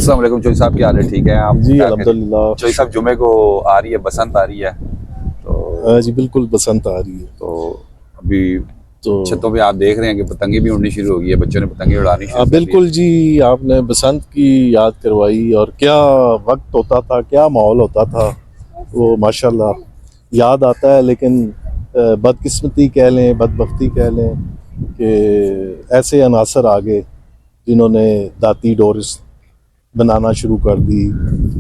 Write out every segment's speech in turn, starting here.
अस्सलाम वालेकुम चौधरी साहब, क्या हाल है? ठीक है आप? जी अल्हम्दुलिल्लाह। चौधरी साहब, जुमे को आ रही है बसंत, आ रही है तो जी बिल्कुल बसंत आ रही है। तो अभी तो छतों पे आप देख रहे हैं कि पतंगे भी उड़नी शुरू हो गई है, बच्चों ने पतंगे उड़ानी शुरू कर दी बिल्कुल जी, आपने बसंत की याद करवाई और क्या वक्त होता था, क्या माहौल होता था वो माशाल्लाह याद आता है। लेकिन बदकिस्मती कह लें, बदबख्ती कह लें कि ऐसे अनासर आ गए जिन्होंने दाती डोर बनाना शुरू कर दी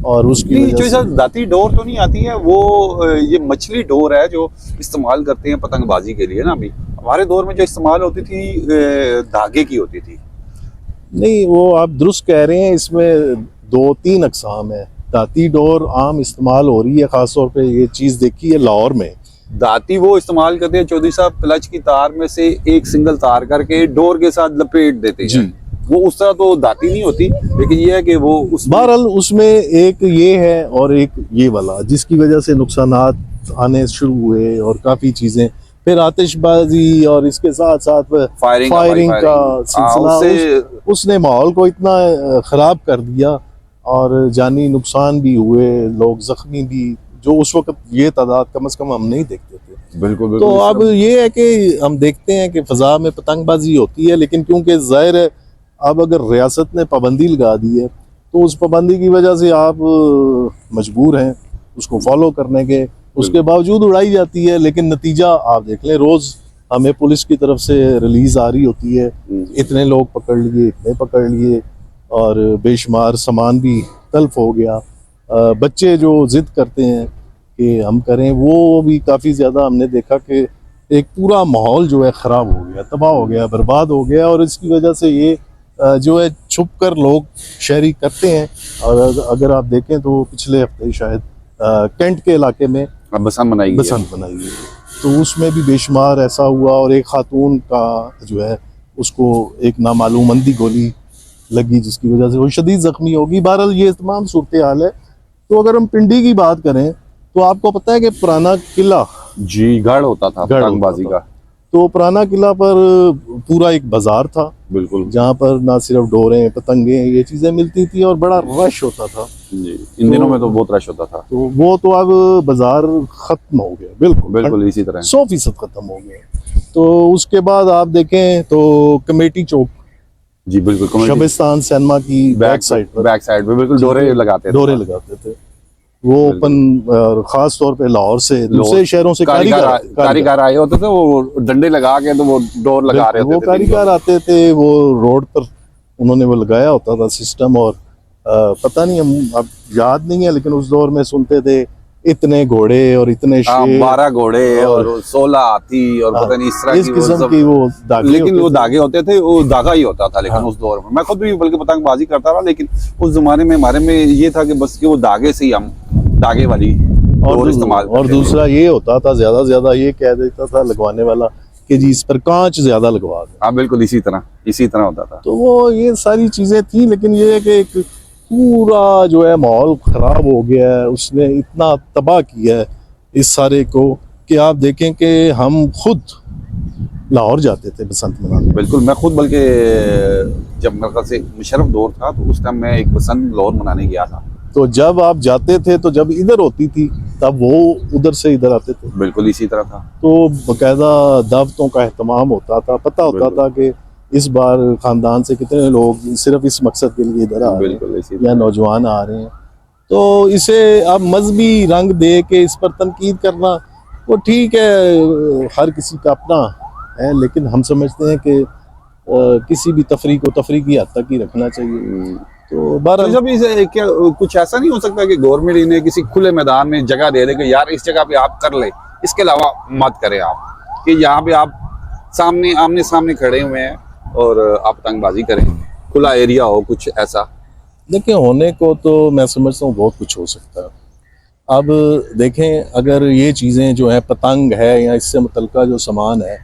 और उसकी नहीं। वजह चौधरी से साहब, दाती डोर तो नहीं आती है वो, ये मछली डोर है जो इस्तेमाल करते हैं पतंगबाजी के लिए ना। अभी हमारे दौर में जो इस्तेमाल होती थी धागे की होती थी। नहीं, वो आप दुरुस्त कह रहे हैं। इसमें दो तीन अकसाम है। दाती डोर आम इस्तेमाल हो रही है, ख़ासतौर पे ये चीज़ देखी है लाहौर में। दाती वो इस्तेमाल करते हैं चौधरी साहब, क्लच की तार में से एक सिंगल तार करके डोर के साथ लपेट देते हैं जी। वो उस तरह तो दाती नहीं होती, लेकिन ये है कि वो बहरहाल उसमें एक ये है और एक ये वाला, जिसकी वजह से नुकसानात आने शुरू हुए और काफ़ी चीज़ें, फिर आतिशबाजी और इसके साथ साथ फायरिंग का सिलसिला उसने माहौल को इतना ख़राब कर दिया और जानी नुकसान भी हुए, लोग ज़ख्मी भी, जो उस वक्त ये तादाद कम से कम हम नहीं देखते थे। बिल्कुल तो अब ये है कि हम देखते हैं कि फ़ज़ा में पतंगबाजी होती है, लेकिन क्योंकि ज़ाहिर है अब अगर रियासत ने पाबंदी लगा दी है तो उस पाबंदी की वजह से आप मजबूर हैं उसको फॉलो करने के, उसके बावजूद उड़ाई जाती है। लेकिन नतीजा आप देख लें, रोज़ हमें पुलिस की तरफ से रिलीज़ आ रही होती है, इतने लोग पकड़ लिए, इतने पकड़ लिए और बेशुमार सामान भी तल्फ हो गया। बच्चे जो ज़िद करते हैं कि हम करें, वो भी काफ़ी ज़्यादा हमने देखा कि एक पूरा माहौल जो है ख़राब हो गया, तबाह हो गया, बर्बाद हो गया। और इसकी वजह से ये जो है छुप कर लोग शहरी करते हैं। और अगर आप देखें तो पिछले हफ्ते शायद कैंट के इलाके में बसंत मनाई गई, तो उसमें भी बेशुमार ऐसा हुआ और एक खातून का जो है उसको एक नामालूम अंधी गोली लगी, जिसकी वजह से वो शदीद ज़ख्मी होगी। बहरहाल ये तमाम सूरत हाल है। तो अगर हम पिंडी की बात करें तो आपको पता है कि पुराना किला जी गढ़ होता था पतंगबाजी का। तो पुराना किला पर पूरा एक बाजार था, बिल्कुल, जहाँ पर ना सिर्फ डोरें, पतंगे, ये चीजें मिलती थी और बड़ा रश होता था जी। इन दिनों में तो बहुत रश होता था। तो वो तो अब बाजार खत्म हो गया, बिल्कुल बिल्कुल इसी तरह 100% खत्म हो गया। तो उसके बाद आप देखें तो कमेटी चौक, जी बिल्कुल, शबिस्तान सिनेमा की बैक साइड पे बिल्कुल डोरे लगाते थे। वो ओपन, खास तौर पे लाहौर से, दूसरे शहरों से कारीगर आए होते थे, वो डंडे लगा के तो वो डोर लगा रहे होते थे। वो कारीगर आते थे, वो रोड पर उन्होंने वो लगाया होता था सिस्टम। और पता नहीं, हम अब याद नहीं है, लेकिन उस दौर में सुनते थे इतने घोड़े और इतने शेर, 12 घोड़े और 16 हाथी और पता नहीं इस तरह किस्म की वो धागे, लेकिन वो धागे होते थे, वो धागा ही होता था। लेकिन उस दौर में मैं खुद भी बल्कि पतंगबाजी करता रहा, लेकिन उस जमाने में हमारे में ये था कि बस कि वो धागे से ही हम धागे वाली और इस्तेमाल। और दूसरा ये होता था, ज्यादा ये कह देता था लगवाने वाला कि जी इस पर कांच ज्यादा लगवा दे। हाँ बिल्कुल, इसी तरह होता था। तो वो ये सारी चीजें थी, लेकिन ये है कि एक पूरा जो है माहौल खराब हो गया है, उसने इतना तबाह किया है इस सारे को कि आप देखें कि हम खुद लाहौर जाते थे बसंत मनाने। बिल्कुल, मैं खुद बल्कि जब मेरे ख्याल से मुशर्रफ दौर था तो उस टाइम मैं एक बसंत लाहौर मनाने गया था। तो जब आप जाते थे तो जब इधर होती थी तब वो उधर से इधर आते थे। बिल्कुल इसी तरह था। तो बाकायदा दावतों का एहतमाम होता था, पता होता था कि इस बार खानदान से कितने लोग सिर्फ इस मकसद के लिए इधर आ रहे हैं या नौजवान आ रहे हैं। तो इसे अब मजहबी रंग दे के इस पर तनकीद करना वो ठीक है, हर किसी का अपना है, लेकिन हम समझते हैं कि किसी भी तफरीक को तफरीक की हद तक ही रखना चाहिए। तो जब इसे क्या कुछ ऐसा नहीं हो सकता कि गवर्नमेंट इन्हें किसी खुले मैदान में जगह दे दे कि यार इस जगह पे आप कर ले, इसके अलावा मत करें आप, कि यहाँ पे आप आमने सामने खड़े हुए हैं और आप पतंगबाजी करें, खुला एरिया हो, कुछ ऐसा। देखिए, होने को तो मैं समझता हूँ बहुत कुछ हो सकता है। अब देखें, अगर ये चीज़ें जो है पतंग है या इससे मुतल्लिका जो सामान है,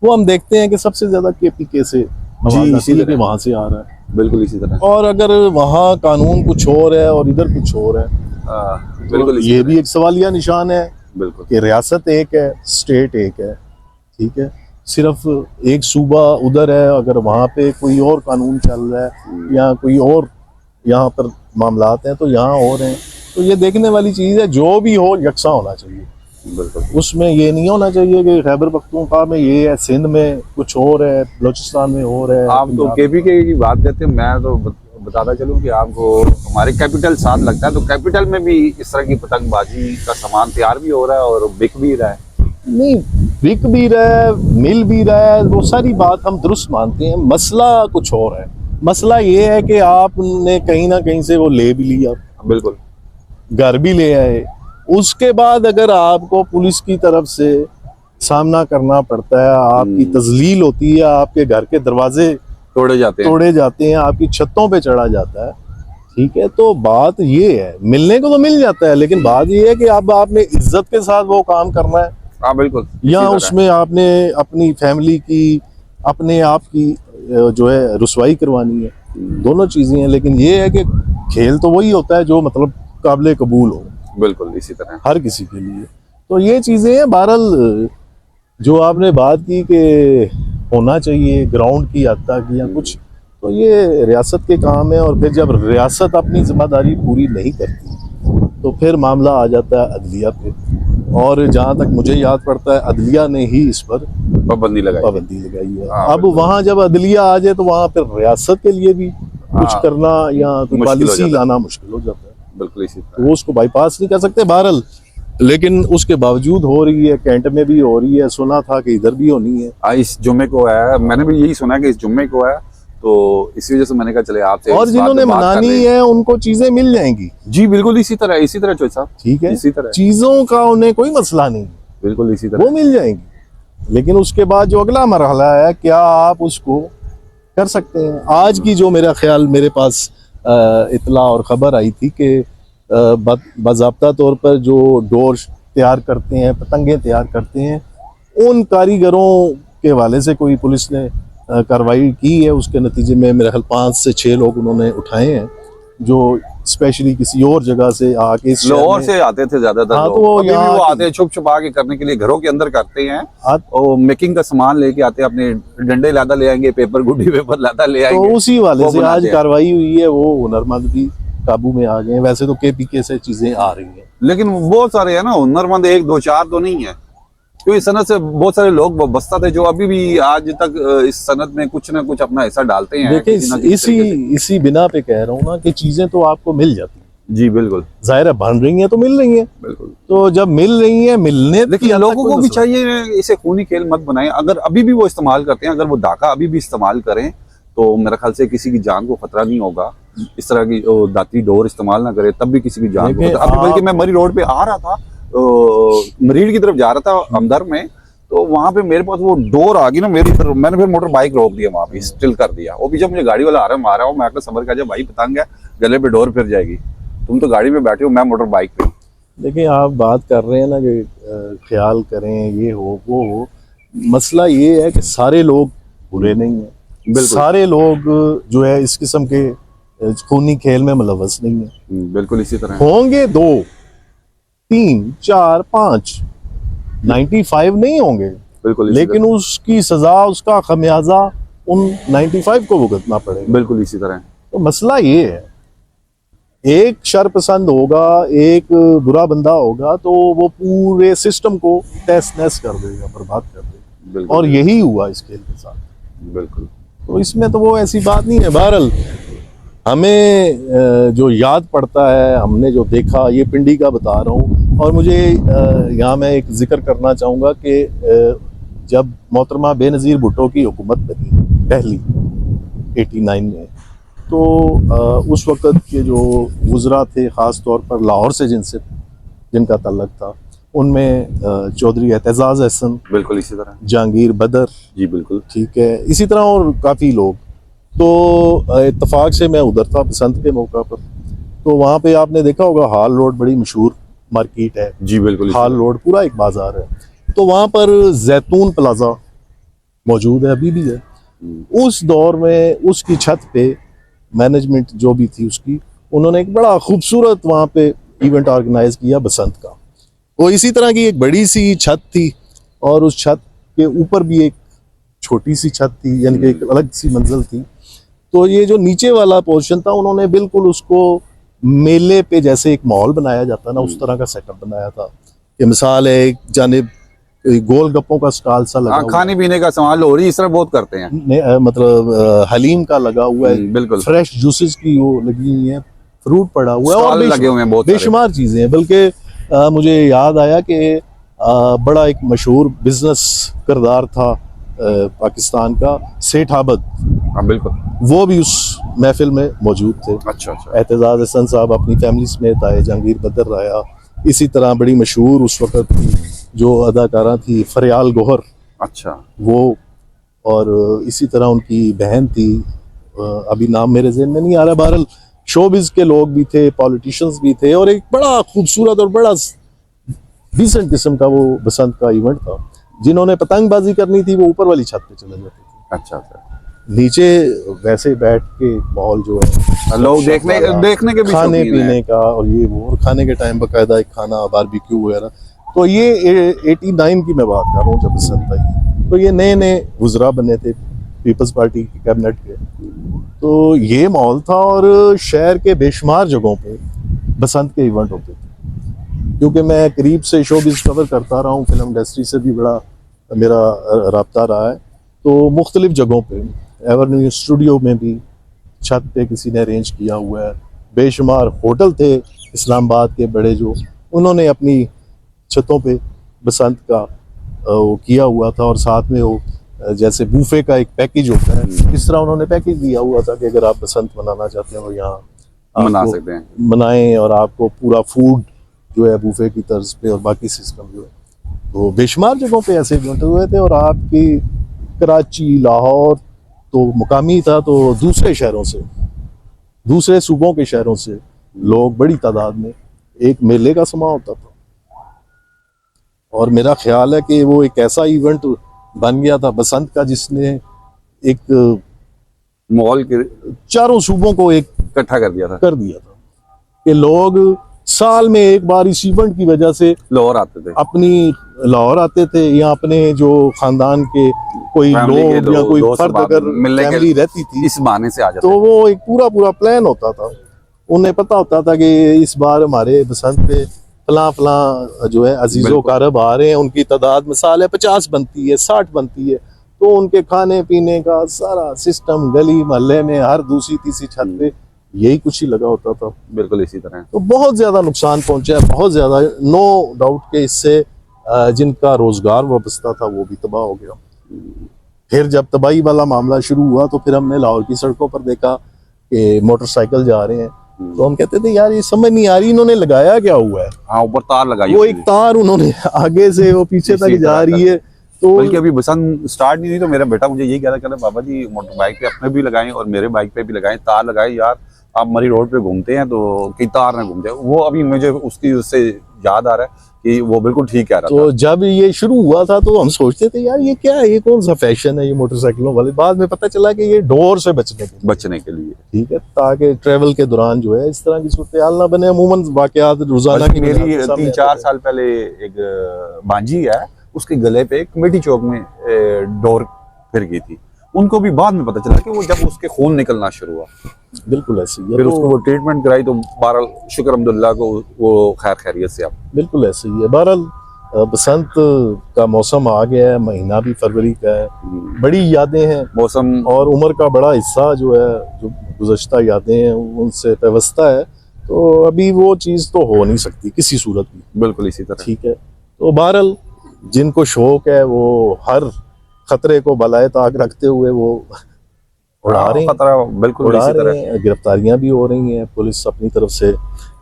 वो हम देखते हैं कि सबसे ज़्यादा KPK से इसीलिए वहाँ से आ रहा है। बिल्कुल इसी तरह। और अगर वहाँ कानून कुछ और है और इधर कुछ और है, बिल्कुल ये भी एक सवालिया निशान है। बिल्कुल कि रियासत एक है, स्टेट एक है, ठीक है, सिर्फ एक सूबा उधर है, अगर वहाँ पे कोई और कानून चल रहा है या कोई और यहाँ पर मामलात हैं तो यहाँ हो रहे हैं। तो ये देखने वाली चीज़ है, जो भी हो यकसा होना चाहिए। बिल्कुल। उसमें ये नहीं होना चाहिए कि खैबर पख्तूनख्वा में ये है, सिंध में कुछ और है, बलूचिस्तान में और है। आप तो केपीके की बात करते हैं, मैं तो बताता चलूं कि आपको हमारे कैपिटल साथ लगता है, तो कैपिटल में भी इस तरह की पतंगबाजी का सामान तैयार भी हो रहा है और बिक भी रहा है। नहीं, बिक भी रहा है, मिल भी रहा है, वो सारी बात हम दुरुस्त मानते हैं। मसला कुछ और है। मसला ये है कि आपने कहीं ना कहीं से वो ले भी लिया, बिल्कुल, घर भी ले आए, उसके बाद अगर आपको पुलिस की तरफ से सामना करना पड़ता है, आपकी तजलील होती है, आपके घर के दरवाजे तोड़े जाते हैं, आपकी छतों पे चढ़ा जाता है, ठीक है। तो बात ये है, मिलने को तो मिल जाता है, लेकिन बात ये है कि अब आपने इज्जत के साथ वो काम करना है। हाँ बिल्कुल। या उसमें आपने अपनी फैमिली की, अपने आप की जो है रुसवाई करवानी है। दोनों चीजें हैं, लेकिन ये है कि खेल तो वही होता है जो मतलब काबिल कबूल हो, बिल्कुल इसी तरह हर किसी के लिए। तो ये चीजें हैं। बहरहाल जो आपने बात की कि होना चाहिए ग्राउंड की हद तक या कुछ, तो ये रियासत के काम है। और फिर जब रियासत अपनी जिम्मेदारी पूरी नहीं करती तो फिर मामला आ जाता है अदलिया पे। और जहाँ तक मुझे याद पड़ता है, अदलिया ने ही इस पर पाबंदी लगाई है। अब वहाँ जब अदलिया आ जाए तो वहाँ फिर रियासत के लिए भी कुछ करना या कोई पॉलिसी लाना मुश्किल हो जाता है। बिल्कुल इसी तरह। तो वो उसको बाईपास नहीं कर सकते बहरहाल, लेकिन उसके बावजूद हो रही है। कैंट में भी हो रही है, सुना था कि इधर भी होनी है। इस जुम्मे को है, मैंने भी यही सुना कि इस जुम्मे को है, तो इसी वजह से मैंने कहा चले आपसे। और जिन्होंने मनानी है उनको चीजें मिल जाएंगी। जी बिल्कुल इसी तरह चौधरी साहब, ठीक है, इसी तरह चीजों का उन्हें कोई मसला नहीं, बिल्कुल इसी तरह वो मिल जाएंगी। लेकिन उसके बाद जो अगला मरहला है, क्या आप उसको कर सकते हैं। आज की जो मेरा ख्याल, मेरे पास इतला और खबर आई थी कि बाज़ाब्ता तौर पर जो डोर तैयार करते हैं, पतंगें तैयार करते हैं, उन कारीगरों के हवाले से कोई पुलिस ने कार्रवाई की है। उसके नतीजे में मेरे ख्याल 5 से 6 लोग उन्होंने उठाए हैं, जो स्पेशली किसी और जगह से आके लाहौर से आते थे ज्यादातर। हाँ, तो वो वो आते हैं छुप छुपा के करने के लिए, घरों के अंदर करते हैं। और मेकिंग का सामान लेके आते हैं, अपने डंडे लादा ले आएंगे, पेपर गुड्डी पेपर लादा ले आएंगे। तो उसी वाले से आज कार्रवाई हुई है, वो हुनरमंद भी काबू में आ गए हैं। वैसे तो केपीके से चीजें आ रही हैं, लेकिन बहुत सारे है ना हुनरमंद, 1 2 4 तो नहीं है, क्योंकि सनत से बहुत सारे लोग वाबस्ता थे जो अभी भी आज तक इस सनत में कुछ ना कुछ अपना हिस्सा डालते हैं। देखिए इसी बिना पे कह रहा हूँ ना कि चीजें तो आपको मिल जाती हैं। जी बिल्कुल, जाहिर है बन रही हैं तो मिल रही हैं, बिल्कुल। तो जब मिल रही हैं, मिलने लेकिन लोगों को भी चाहिए इसे खूनी खेल मत बनाएं। अगर अभी भी वो इस्तेमाल करते हैं, अगर वो डाका अभी भी इस्तेमाल करें, तो मेरे ख्याल से किसी की जान को खतरा नहीं होगा। इस तरह की दाती डोर इस्तेमाल ना करे, तब भी किसी की जान को खतरा। बल्कि मैं मरी रोड पे आ रहा था, मरीड की तरफ जा रहा था हमदर में, तो वहां पे मेरे पास वो डोर आ गई ना मेरी, फिर मैंने फिर मोटर बाइक रोक दिया, वहां पे स्टिल कर दिया। वो पीछे मुझे गाड़ी वाला आ रहा है, मार रहा हूँ, मैं सबर का भाई पतंग है, गले पे डोर फिर जाएगी, तुम तो गाड़ी में बैठे हो, मैं मोटर बाइक पे। देखिए आप बात कर रहे हैं ना कि ख्याल करें, ये हो वो हो। मसला ये है कि सारे लोग बुरे नहीं है, सारे लोग जो है इस किस्म के खूनी खेल में मुलव्वस नहीं है। बिल्कुल इसी तरह होंगे 2 3 4 5, 95 नहीं होंगे, बिल्कुल, लेकिन उसकी सजा, उसका खमियाजा उन 95 को भुगतना पड़ेगा। बिल्कुल इसी तरह। तो मसला ये है, एक शरपसंद होगा, एक बुरा बंदा होगा, तो वो पूरे सिस्टम को तहस नहस कर देगा, बर्बाद कर देगा। और यही हुआ इस खेल के साथ। बिल्कुल। तो इसमें तो वो ऐसी बात नहीं है। बहरहाल हमें जो याद पड़ता है, हमने जो देखा, ये पिंडी का बता रहा हूँ। और मुझे यहाँ मैं एक जिक्र करना चाहूँगा कि जब मोहतरमा बेनज़ीर भुट्टो की हुकूमत बनी पहली 89 में, तो उस वक़्त के जो वज़रा थे, ख़ास तौर पर लाहौर से जिनका ताल्लुक़ था, उनमें चौधरी एतजाज़ अहसन, बिल्कुल इसी तरह, जहांगीर बदर, जी बिल्कुल ठीक है, इसी तरह और काफ़ी लोग। तो इत्तफाक से मैं उधर था बसंत के मौका पर, तो वहाँ पे आपने देखा होगा हाल रोड बड़ी मशहूर मार्केट है। जी बिल्कुल, हाल रोड पूरा एक बाजार है। तो वहाँ पर जैतून प्लाजा मौजूद है, अभी भी है। उस दौर में उसकी छत पे मैनेजमेंट जो भी थी उसकी, उन्होंने एक बड़ा खूबसूरत वहाँ पे इवेंट ऑर्गेनाइज किया बसंत का। वो इसी तरह की एक बड़ी सी छत थी, और उस छत के ऊपर भी एक छोटी सी छत थी, यानी कि एक अलग सी मंजिल थी। तो ये जो नीचे वाला पोर्शन था उन्होंने बिल्कुल उसको मेले पे जैसे एक मॉल बनाया जाता है ना, उस तरह का सेटअप बनाया था। कि मिसाल है, एक जानिब गोलगप्पों का स्टॉल सा लगा हुआ खाने पीने का सामान लोरी इस तरह बहुत करते हैं। मतलब हलीम का लगा हुआ है, बिल्कुल फ्रेश जूसेस की वो लगी हुई है, फ्रूट पड़ा हुआ है और स्टॉल लगे हुए हैं बहुत बेशुमार चीजें हैं। बल्कि मुझे याद आया कि बड़ा एक मशहूर बिजनेस किरदार था पाकिस्तान का, सेठ आबद, हाँ बिल्कुल, वो भी उस महफिल में मौजूद थे। अच्छा अच्छा। एतजाज हसन साहब अपनी फैमिली समेत आए, जहांगीर बदर आया, इसी तरह बड़ी मशहूर उस वक्त की जो अदाकारा थी फरियाल गोहर, अच्छा वो, और इसी तरह उनकी बहन थी, अभी नाम मेरे ज़हन में नहीं आ रहा। बहरहाल शोबिज के लोग भी थे, पॉलिटिशियंस भी थे, और एक बड़ा खूबसूरत और बड़ा डिसेंट किस्म का वो बसंत का इवेंट था। जिन्होंने पतंगबाजी करनी थी वो ऊपर वाली छत पे चले जाते थे, अच्छा अच्छा। नीचे वैसे बैठ के माहौल जो है लोग देखने के भी खाने शौकीन हैं। पीने का, और ये वो, और खाने के टाइम बाकायदा एक खाना बारबेक्यू वगैरह। तो ये 89 की मैं बात कर रहा हूँ जब बसंत आई, तो ये नए नए वुज़रा बने थे पीपल्स पार्टी के कैबिनेट के। तो ये माहौल था, और शहर के बेशुमार जगहों पे बसंत के इवेंट होते थे। क्योंकि मैं करीब से शोबिज़ कवर करता रहा हूँ, फिल्म इंडस्ट्री से भी बड़ा मेरा राब्ता रहा है, तो मुख्तलिफ जगहों पे, एवरन्यू स्टूडियो में भी छत पे किसी ने अरेंज किया हुआ है, बेशुमार होटल थे इस्लामाबाद के बड़े जो, उन्होंने अपनी छतों पे बसंत का वो किया हुआ था, और साथ में वो जैसे बूफे का एक पैकेज होता है, इस तरह उन्होंने पैकेज दिया हुआ था कि अगर आप बसंत मनाना चाहते हैं और यहाँ मना सकते हैं, मनाएं, और आपको पूरा फूड जो है बूफे की तर्ज पे, और बाकी सिस्टम जो है। तो बेशुमार जगहों पे ऐसे इवेंट हुए थे। और आपकी कराची, लाहौर तो मुकामी था, तो दूसरे शहरों से, दूसरे सूबों के शहरों से लोग बड़ी तादाद में, एक मेले का समा होता था। और मेरा ख्याल है कि वो एक ऐसा इवेंट बन गया था बसंत का, जिसने एक मॉल के चारों सूबों को एक इकट्ठा कर दिया था कि लोग साल में एक बार इस इवेंट की वजह से लाहौर आते थे, अपनी लाहौर आते थे, या अपने जो खानदान के कोई लोग या कोई फर्द अगर फैमिली रहती थी, इस बहाने से आ जाते तो वो एक पूरा प्लान होता था। उन्हें पता होता था कि इस बार हमारे बसंत पे फलां जो है अजीजों कारब आ रहे हैं, उनकी तादाद मिसाल है 50 बनती है, 60 बनती है, तो उनके खाने पीने का सारा सिस्टम गली मोहल्ले में हर दूसरी तीसरी छत पे यही कुछ ही लगा होता था। बिल्कुल इसी तरह। तो बहुत ज्यादा नुकसान पहुंचा है, बहुत ज्यादा, नो डाउट के इससे जिनका रोजगार वाबस्ता था वो भी तबाह हो गया। फिर जब तबाही वाला मामला शुरू हुआ तो फिर हमने लाहौर की सड़कों पर देखा कि मोटरसाइकिल जा रहे हैं, तो हम कहते थे यार ये समझ नहीं आ रही इन्होंने लगाया क्या हुआ है। हाँ, ऊपर तार लगाई, वो एक तार उन्होंने आगे से वो पीछे तक जा रही है। तो बल्कि अभी बसंत स्टार्ट नहीं हुई तो मेरा बेटा मुझे यही कह रहा है, बाबा जी मोटर बाइक पे अपने भी लगाएं और मेरे बाइक पे भी लगाएं, तार लगाएं यार, आप मरी रोड पे घूमते हैं तो कई तार ना घूम जाए। वो अभी मुझे उससे याद आ रहा है कि वो बिल्कुल ठीक कह रहा था। तो जब ये शुरू हुआ था तो हम सोचते थे यार ये क्या है, ये कौन सा फैशन है ये मोटरसाइकिलों वाले। बाद में पता चला कि ये डोर से बचने के लिए, ठीक है, ताकि ट्रेवल के दौरान जो है इस तरह की सूरत हाल ना बने। अमूमन वाकयात रोजाना की मेरी 3-4 साल पहले एक बांजी है, उसके गले पे कमेटी चौक में डोर फिर गई थी, उनको भी बाद में पता चला कि वो जब उसके खून निकलना शुरू हुआ। बिल्कुल ऐसे ही है। फिर उसको वो ट्रीटमेंट कराई तो बहरहाल शुक्र अल्हम्दुलिल्लाह को वो खैरियत से। आप बिल्कुल ऐसे ही है। बहरहाल बसंत का मौसम आ गया है, महीना भी फरवरी का है, बड़ी यादें हैं मौसम और उम्र का बड़ा हिस्सा जो है, जो गुज़श्ता यादें हैं उनसे पेवस्ता है, तो अभी वो चीज़ तो हो नहीं सकती किसी सूरत में। बिल्कुल इसी तरह, ठीक है। तो बहरहाल जिनको शौक है वो हर खतरे को बलाए ताक रखते हुए वो उड़ा रहे हैं, खतरा बिल्कुल इसी तरह। गिरफ्तारियां भी हो रही हैं, पुलिस अपनी तरफ से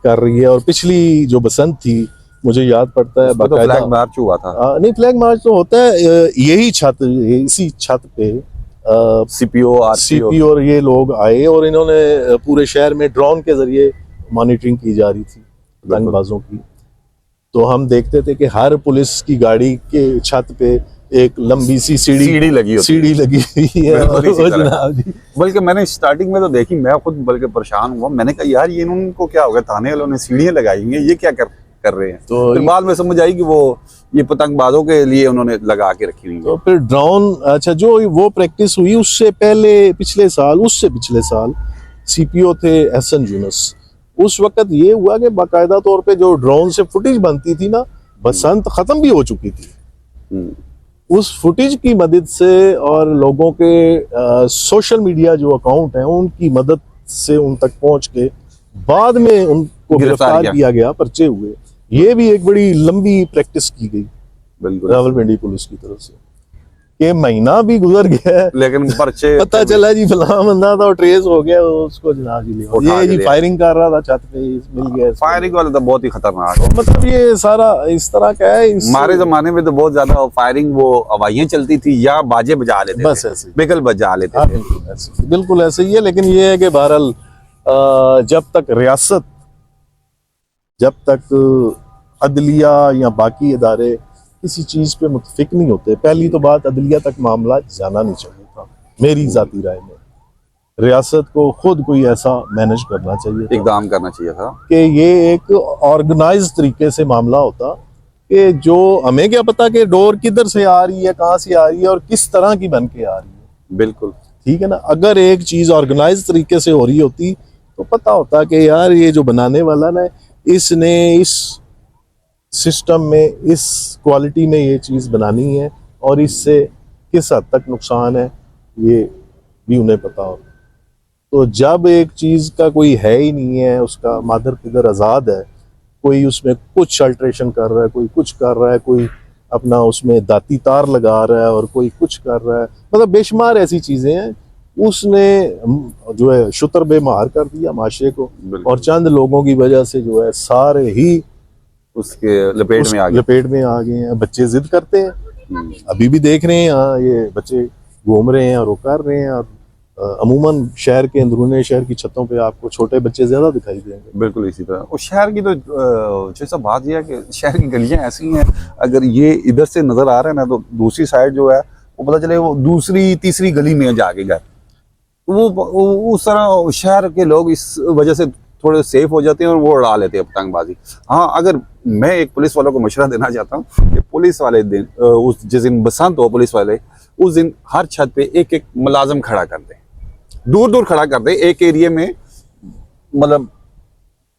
कर रही है। और पिछली जो बसंत थी मुझे याद पड़ता है तो फ्लैग मार्च हुआ था। नहीं, फ्लैग मार्च तो होता है यही छत, इसी छत पे सीपीओ और ये लोग आए और इन्होंने पूरे शहर में ड्रोन के जरिए मॉनिटरिंग की जा रही थी पतंगबाजों की। तो हम देखते थे कि हर पुलिस की गाड़ी के छत पे एक लंबी सी सीढ़ी लगी हुई है। बल्कि मैंने स्टार्टिंग में तो देखी, मैं खुद बल्कि परेशान हुआ, मैंने कहा यार ये इनको क्या हो गया, थाने वालों ने सीढ़ियां लगाई हैं, ये क्या कर रहे हैं। तो बाद में समझ आई कि वो ये पतंगबाजों के लिए उन्होंने लगा के रखी हुई है। तो फिर ड्रोन, अच्छा जो वो प्रैक्टिस हुई उससे पहले पिछले साल सीपीओ थे एहसन यूनुस। उस वक्त ये हुआ कि बाकायदा तौर पे जो ड्रोन से फुटेज बनती थी ना, बसंत खत्म भी हो चुकी थी। उस फुटेज की मदद से और लोगों के सोशल मीडिया जो अकाउंट हैं उनकी मदद से उन तक पहुंच के बाद में उनको गिरफ्तार किया गया, पर्चे हुए। ये भी एक बड़ी लंबी प्रैक्टिस की गई बिल्कुल रावलपिंडी पुलिस की तरफ से। कि महीना भी गुजर गया है, लेकिन पर्चे पता चला जी फलाना बंदा था, ट्रेस हो गया, उसको जनाब जी लिया। ये जी फायरिंग कर रहा था छत पे, मिल गया। फायरिंग वाला तो बहुत ही खतरनाक है। मतलब ये सारा इस तरह का है। हमारे जमाने में तो बहुत ज्यादा फायरिंग वो हवाइयां चलती थी या बाजे बजा लेते बस थे, ऐसे बिगल बजा लेते थे। बिल्कुल ऐसे ही है। लेकिन ये है कि बहरहाल जब तक रियासत, जब तक अदलिया या बाकी इदारे किसी चीज पे मुतफिक नहीं होते, पहली तो बात अदलिया तक मामला जाना नहीं चाहिए था मेरी जाती राय में। रियासत को खुद कोई ऐसा मैनेज करना चाहिए था, इकदाम करना चाहिए था कि ये एक ऑर्गेनाइज तरीके से मामला होता कि जो हमें क्या पता कि डोर किधर से आ रही है, कहाँ से आ रही है और किस तरह की बन के आ रही है। बिल्कुल ठीक है ना। अगर एक चीज ऑर्गेनाइज तरीके से हो रही होती तो पता होता कि यार ये जो बनाने वाला ना, इसने इस सिस्टम में, इस क्वालिटी में ये चीज बनानी है और इससे किस हद तक नुकसान है ये भी उन्हें पता हो। तो जब एक चीज का कोई है ही नहीं है, उसका मादर पिदर आजाद है, कोई उसमें कुछ अल्ट्रेशन कर रहा है, कोई कुछ कर रहा है, कोई अपना उसमें दाती तार लगा रहा है और कोई कुछ कर रहा है, मतलब बेशुमार ऐसी चीजें हैं। उसने जो है शुतर बेमार कर दिया माशरे को और चंद लोगों की वजह से जो है सारे ही उसके लपेट में आ गए हैं। बच्चे जिद करते हैं, अभी भी देख रहे हैं यहाँ ये बच्चे घूम रहे हैं और वो कर रहे हैं। और अमूमन शहर के अंदरूनी शहर की छतों पे आपको छोटे बच्चे ज्यादा दिखाई देंगे। बिल्कुल इसी तरह। और शहर की तो जैसा बात यह है कि शहर की गलियां ऐसी हैं, अगर ये इधर से नजर आ रहा है ना तो दूसरी साइड जो है वो पता चले वो दूसरी तीसरी गली में जाके घर, वो उस तरह शहर के लोग इस वजह से थोड़े सेफ हो जाते हैं और वो उड़ा लेते हैं पतंगबाजी। हाँ, अगर मैं एक पुलिस वालों को मशवरा देना चाहता हूँ कि पुलिस वाले दिन उस जिस दिन बसंत हो, पुलिस वाले उस दिन हर छत पे एक एक मुलाजिम खड़ा कर दें, दूर दूर खड़ा कर दें। एक एरिया में, मतलब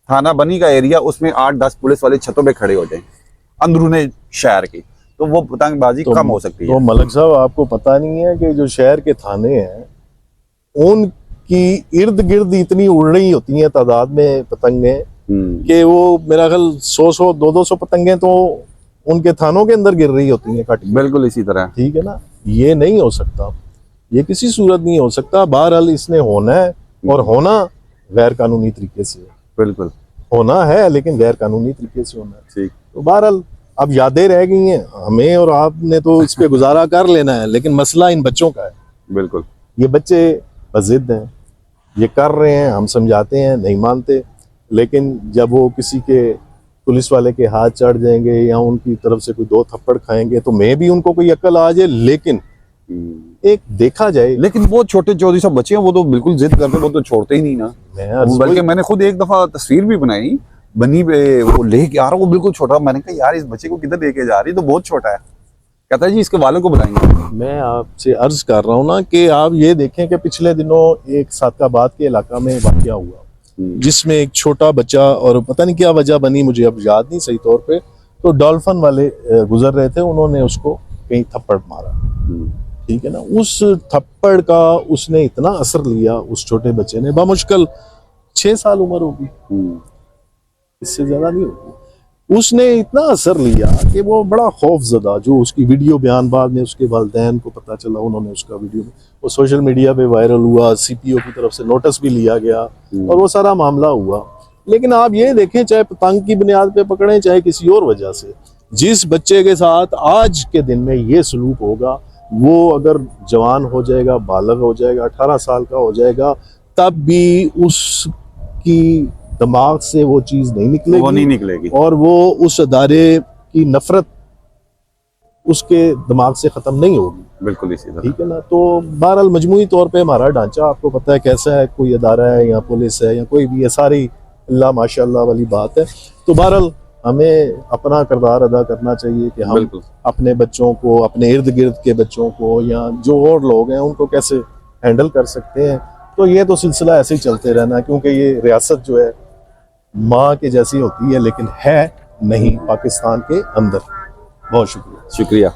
थाना बनी का एरिया, उसमें 8-10 पुलिस वाले छतों पे खड़े हो जाएं अंदरूने शहर की, तो वो पतंगबाजी कम हो सकती है। तो मलक साहब आपको पता नहीं है कि जो शहर के थाने हैं उनकी इर्द गिर्द इतनी उड़ रही होती हैं तादाद में पतंगें कि वो मेरा ख्याल 100 200 पतंगें तो उनके थानों के अंदर गिर रही होती हैं काटी। बिल्कुल इसी तरह। ठीक है ना। ये नहीं हो सकता, ये किसी सूरत नहीं हो सकता। बहरहाल इसने होना है और होना गैर कानूनी तरीके से। बिल्कुल होना है लेकिन गैर कानूनी तरीके से होना है। ठीक। तो बहरहाल अब यादें रह गई हैं, हमें और आपने तो इस पे गुजारा कर लेना है, लेकिन मसला इन बच्चों का है। बिल्कुल। ये बच्चे जिद हैं, ये कर रहे हैं, हम समझाते हैं नहीं मानते, लेकिन जब वो किसी के पुलिस वाले के हाथ चढ़ जाएंगे या उनकी तरफ से कोई 2 थप्पड़ खाएंगे तो मैं भी उनको कोई अक्ल आ जाए, लेकिन एक देखा जाए। लेकिन वो छोटे 14 बच्चे हैं, वो तो बिल्कुल जिद करते, वो तो छोड़ते ही नहीं ना। बल्कि मैंने खुद एक दफा तस्वीर भी बनाई, बनी पे वो लेके आ रहा, वो बिल्कुल छोटा। मैंने कहा यार इस बच्चे को किधर लेके जा रही, तो बहुत छोटा है। कहता है जी इसके वालों को बुलाएंगे। मैं आपसे अर्ज कर रहा हूँ ना कि आप ये देखें कि पिछले दिनों एक सादकाबाद के इलाका में वाकया हुआ जिसमें एक छोटा बच्चा, और पता नहीं क्या वजह बनी, मुझे अब याद नहीं सही तौर पे, तो डॉल्फिन वाले गुजर रहे थे, उन्होंने उसको कहीं थप्पड़ मारा। ठीक है ना। उस थप्पड़ का उसने इतना असर लिया उस छोटे बच्चे ने, बामुश्किल 6 साल उम्र होगी, इससे ज्यादा नहीं होगी। उसने इतना असर लिया कि वो बड़ा खौफजदा, जो उसकी वीडियो बयान बाद में उसके वालिदैन को पता चला, उन्होंने उसका वीडियो वो सोशल मीडिया पे वायरल हुआ, सीपीओ की तरफ से नोटिस भी लिया गया और वो सारा मामला हुआ। लेकिन आप ये देखें, चाहे पतंग की बुनियाद पे पकड़ें चाहे किसी और वजह से, जिस बच्चे के साथ आज के दिन में ये सलूक होगा, वो अगर जवान हो जाएगा, बालग हो जाएगा, 18 साल का हो जाएगा, तब भी उसकी दिमाग से वो चीज नहीं निकलेगी, और वो उस अदारे की नफरत उसके दिमाग से खत्म नहीं होगी। बिल्कुल इसी तरह। ठीक है ना। तो बहरहाल मजमूई तौर पे हमारा ढांचा आपको पता है कैसा है, कोई अदारा है या पुलिस है या कोई भी है, सारी अल्लाह माशाअल्लाह वाली बात है। तो बहरहाल हमें अपना किरदार अदा करना चाहिए कि हम बिल्कुल। अपने बच्चों को, अपने इर्द गिर्द के बच्चों को या जो और लोग हैं उनको कैसे हैंडल कर सकते हैं। तो ये तो सिलसिला ऐसे ही चलते रहना, क्योंकि ये रियासत जो है माँ के जैसी होती है लेकिन है नहीं पाकिस्तान के अंदर। बहुत शुक्रिया। शुक्रिया।